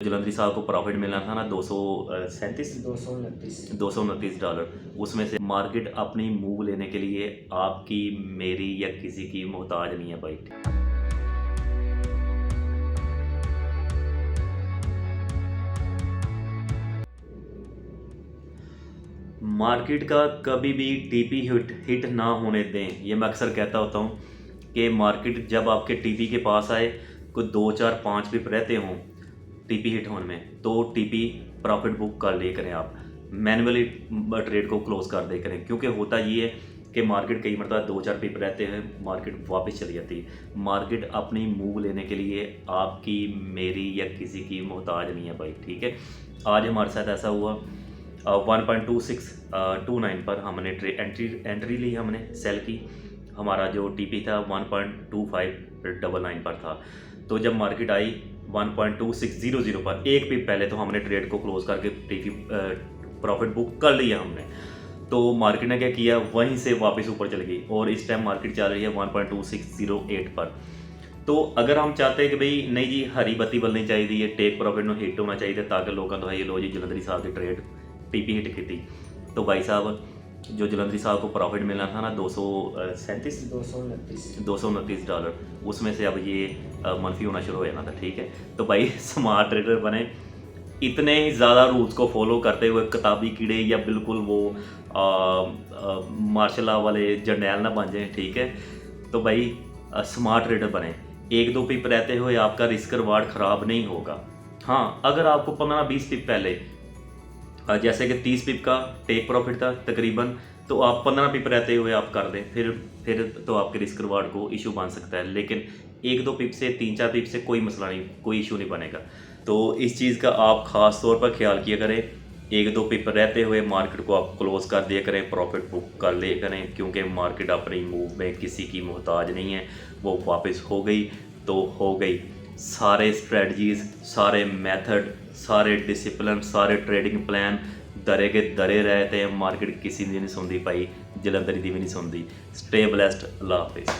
जलंधरी साहब को प्रॉफिट मिलना था ना $229, उसमें से मार्केट अपनी मूव लेने के लिए आपकी मेरी या किसी की मोहताज नहीं है भाई। मार्केट का कभी भी टीपी हिट ना होने दें, ये मैं अक्सर कहता होता हूँ कि मार्केट जब आपके टीपी के पास आए, कोई 2 4 5 पिप रहते हों टीपी हिट होने में, तो टीपी प्रॉफिट बुक कर ले करें, आप मैनुअली ट्रेड को क्लोज कर दे करें। क्योंकि होता ये है कि मार्केट कई मरतबा 2 4 पिप रहते हैं, मार्केट वापस चली जाती है। मार्केट अपनी मूव लेने के लिए आपकी मेरी या किसी की मोहताज नहीं है भाई, ठीक है। आज हमारे साथ ऐसा हुआ 1.2629 पर हमने एंट्री ली, हमने सेल की। हमारा जो टीपी था 1.2599 पर था। तो जब मार्केट आई 1.2600 पर, एक पिप पहले तो हमने ट्रेड को क्लोज करके टीपी प्रॉफिट बुक कर लिया हमने। तो मार्केट ने क्या किया, वहीं से वापस ऊपर चल गई और इस टाइम मार्केट चल रही है 1.2608 पर। तो अगर हम चाहते हैं कि भाई नहीं जी हरी बत्ती बलनी चाहिए, टेक प्रॉफिट में हिट होना चाहिए ताकि लोगों को ये लो जी जलंधरी साहब की ट्रेड टीपी हिट की थी, तो भाई साहब जो जलंधरी साहब को प्रॉफिट मिलना था ना $229, उसमें से अब ये मनफी होना शुरू हो जाना था, ठीक है। तो भाई स्मार्ट ट्रेडर बने, इतने ही ज़्यादा रूल्स को फॉलो करते हुए किताबी कीड़े या बिल्कुल वो मार्शल आर्ट वाले जर्नैल ना बन जाए, ठीक है। तो भाई स्मार्ट ट्रेडर बने, 1-2 पिप रहते हुए आपका रिस्क रिवार्ड ख़राब नहीं होगा। हाँ, अगर आपको 15-20 पिप पहले जैसे कि 30 पिप का टेक प्रॉफिट था तकरीबन, तो आप 15 पिप रहते हुए आप कर दें, फिर तो आपके रिस्क रिवार्ड को इशू बन सकता है। लेकिन 1-2 पिप से 3-4 पिप से कोई मसला नहीं, कोई इशू नहीं बनेगा। तो इस चीज़ का आप ख़ास तौर पर ख्याल किया करें। 1-2 पिप रहते हुए मार्केट को आप क्लोज कर दिया करें, प्रॉफिट बुक कर ले करें, क्योंकि मार्केट अपनी मूव में किसी की मोहताज नहीं है। वो वापस हो गई तो हो गई। सारे स्ट्रेटजीज़, सारे मेथड, सारे डिसिप्लिन, सारे ट्रेडिंग प्लान दरे के दरे रहते हैं। मार्केट किसी दी नहीं सुनती भाई, जलंधरी दी भी नहीं सुनती। स्टे ब्लेस्ड, अल्लाह हाफिज़।